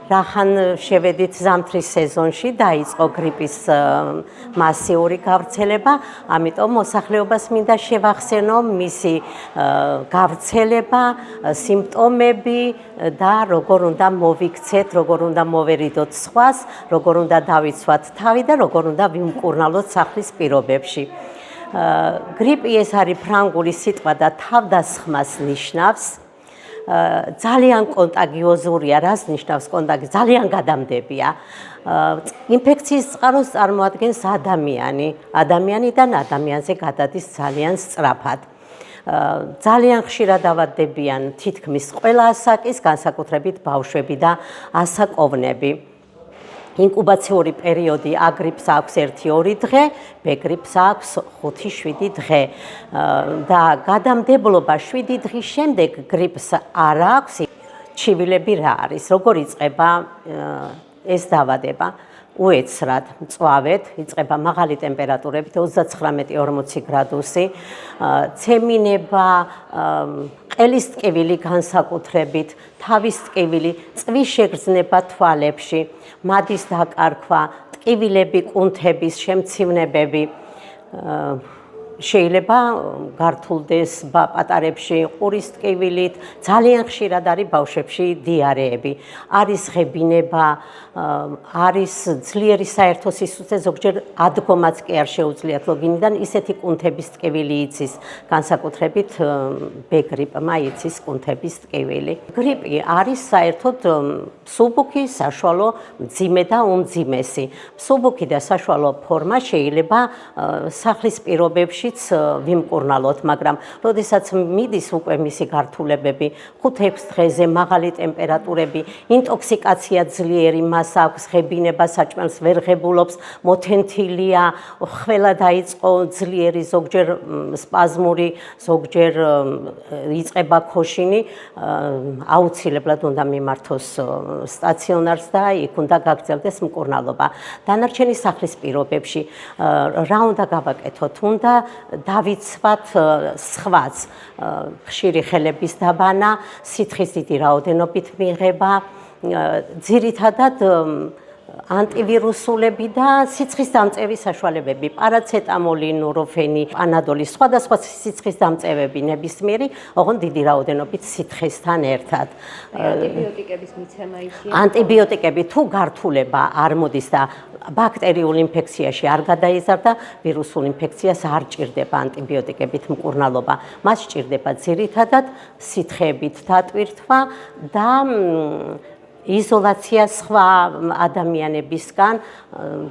რახან შევედით ზამთრის სეზონში, დაიწყო გრიპის მასიური გავრცელება, ამიტომ მოსახლეობას მინდა შევახსენო მისი გავრცელება, სიმპტომები და როგორ უნდა მოვიქცეთ, როგორ უნდა მოვერიდოთ სხვას, როგორ უნდა დავიცვათ თავი და როგორ უნდა ვიმკურნალოთ სახლის პირობებში. გრიპი ეს არის ფრანგული სიტყვა და თავდასხმას ნიშნავს. ძალიან კონტაგიოზურია, რას ნიშნავს კონტაგი? ძალიან გადამდებია. ინფექციის წყაროს წარმოადგენს ადამიანიდან ადამიანზე გადადის ძალიან სწრაფად. ძალიან ხშირად ავადდებიან თითქმის ყველა ასაკის, განსაკუთრებით ბავშვები და ასაკოვნები. ინკუბაციური პერიოდი აგრიპს აქვს 1-2 დღე, ბეგრიპს აქვს 5-7 დღე. და გადამდებლობა 7 დღის შემდეგ გრიპს არ აქვს. ჩივილები რა არის? როგორ იწყება ეს დაავადება? უეცრად, მწვავედ, იწყება მაღალი ტემპერატურებით 39-40 გრადუსი, ცემინება, ყელის ტკივილი განსაკუთრებით, თავის ტკივილი, წვის შეგრძნება თვალებში, მადის დაკარგვა, ტკივილები, კუნთების შემცვენებები. შეიძლება გართულდეს პატარებში ყურის ტკივილით, ძალიან ხშირად არის ბავშვებში დიარეები. არის ღებინება, არის ძლიერი საერთო სისუსტე, ზოგჯერ ადგომაც კი არ შეუძლიათ ლოგინიდან, ისეთი კუნთების ტკივილი იცის, განსაკუთრებით ბეგრიპმა იცის კუნთების ტკივილი. გრიპი არის საერთოდ მსუბუქი, საშუალო, მძიმე და უმძიმესი. მსუბუქი და საშუალო ფორმა შეიძლება სახლის პირობებში ვიმკურნალოთ, მაგრამ როდესაც მიდის უკვე მისი გართულებები 5-6 დღეზე, მაღალი ტემპერატურები, ინტოქსიკაცია ძლიერი, მას აქვს ღებინება, საჭმელს ვერ ღებულობს, მოთენთილია, ხველა დაიწყო ძლიერი, ზოგჯერ სპაზმური, ზოგჯერ იწყება ქოშინი, აუცილებლად უნდა მიმართოს სტაციონარს და იქ უნდა გაგრძელდეს მკურნალობა. დანარჩენი სახლის პირობებში რა უნდა გავაკეთოთ? უნდა დავიცვათ სხვაც, ხშირი ხელების დაბანა, სითხის დიდი რაოდენობით მიღება, ძირითადად ანტივირუსულები და სიცხის დამწევის საშუალებები, პარაცეტამოლი, ნუროფენი, პანადოლი, სხვადასხვა სიცხის დამწევები ნებისმიერი, ოღონდ დიდი რაოდენობით სითხესთან ერთად. ანტიბიოტიკების მიცემა ისეა. ანტიბიოტიკები თუ გართულება არ მოდის და ბაქტერიულ ინფექციაში არ გადაიზარდა, ვირუსულ ინფექციას არ ჭირდება ანტიბიოტიკებით მკურნალობა. მას ჭირდება ძირითადად სითხეებით დატვირთვა და იზოლაცია სხვა ადამიანებისგან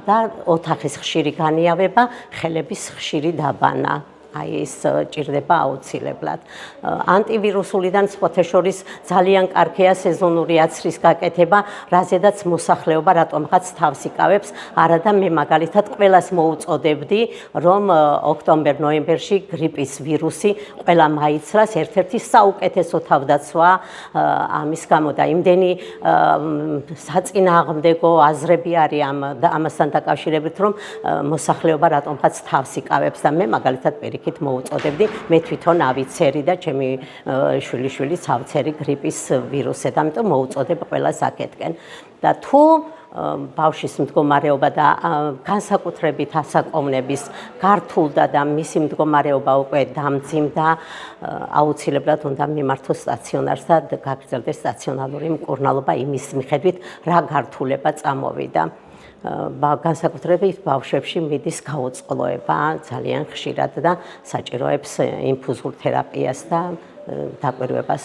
და ოთახის ხშირი განიავება, ხელების ხშირი დაბანა. აი ეს ჭირდება აუცილებლად. ანტივირუსულიდან სხვათა შორის ძალიან კარგია სეზონური აცრის გაკეთება, რაზედაც მოსახლეობა რატომღაც თავს იკავებს, არადა მე მაგალითად ყველას მოუწოდებდი, რომ ოქტომბერ-ნოემბერში გრიპის ვირუსი ყველა მაიცრას ერთ-ერთი საუკეთესო თავდაცვა ამის გამო და იმდენი საწინააღმდეგო აზრები არის ამასთან დაკავშირებით, რომ მოსახლეობა რატომღაც თავს იკავებს და მე მაგალითად პირიქით მოუწოდებდი, მე თვითონ ავიცერი და ჩემი შვილიშვილიც ავცერი გრიპის ვირუსზე, ამიტომ მოუწოდებ ყველას აქეთკენ. და თუ ბავშვის მდგომარეობა და განსაკუთრებით ასაკოვნების გართულდა და მისი მდგომარეობა უკვე დამძიმდა, აუცილებლად უნდა მიმართოს სტაციონარს და გაგრძელდეს სტაციონალური მკურნალობა იმის მიხედვით, რა გართულება წამოვიდა. განსაკუთრებით ბავშვებში მიდის გაუწყლოება ძალიან ხშირად და საჭიროებს ინფუზურ თერაპიას და დაკვირვებას,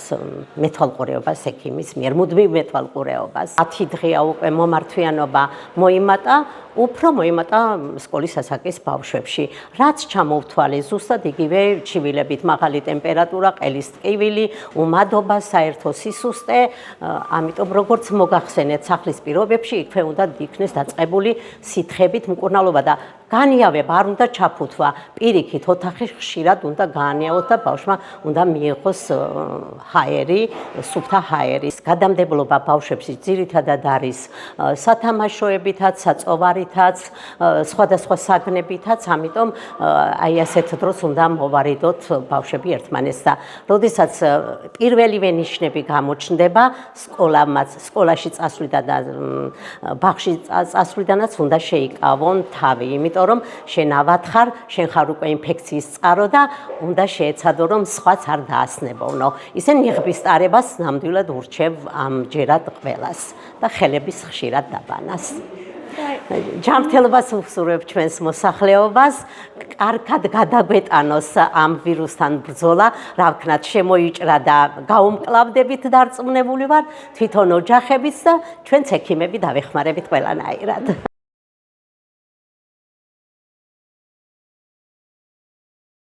მეთვალყურეობას ექიმის მიერ, მუდმივ მეთვალყურეობას. 10 დღეა უკვე მომართვიანობა მოიმატა, უფრო მოიმატა სკოლის ასაკის ბავშვებში. რაც ჩამოვთვალე ზუსტად იგივე ჩივილებით, მაღალი ტემპერატურა, ყელის ტკივილი, უმადობა, საერთო სისუსტე, ამიტომ როგორც მოგახსენეთ სახლის პირობებში, იქვე უნდა იქნეს დაწყებული სითხებით მკურნალობა და განიავება არ უნდა ჩაფუთვა, პირიქით ოთახი ხშირად უნდა გაანიავოთ და ბავშვმა უნდა მიიღოს ჰაერი, სუფთა ჰაერი. გადამდებლობა ბავშვებში ძირითადად არის სათამაშოებითაც, საწოვარითაც, სხვადასხვა საგნებითაც, ამიტომ აი ასეთ დროს უნდა მოვარიდოთ ბავშვები ერთმანეთს და როდესაც პირველივე ნიშნები გამოჩნდება, სკოლაში წასვლიდან და ბაღში წასვლიდანაც უნდა შეიკავონ თავი, იმიტომ რომ შენ ავათხარ, შენ ხარ უკვე ინფექციის წყარო და უნდა შეეცადო რომ სხვაც არ დაასნებოვნო. ისე ნიღბის ტარებას ნამდვილად ურჩევ ამჯერად ყველას და ხელების ხშირად დაბანას. ჯანმრთელობას ვსურვებ ჩვენს მოსახლეობას, კარგად გადაგვეტანოს ამ ვირუსთან ბრძოლა, რა ვქნათ, შემოიჭრა და გაუმკლავდებით დარწმუნებული ვარ, თვითონ ოჯახებიც და ჩვენც ექიმები დავეხმარებით ყველანაირად.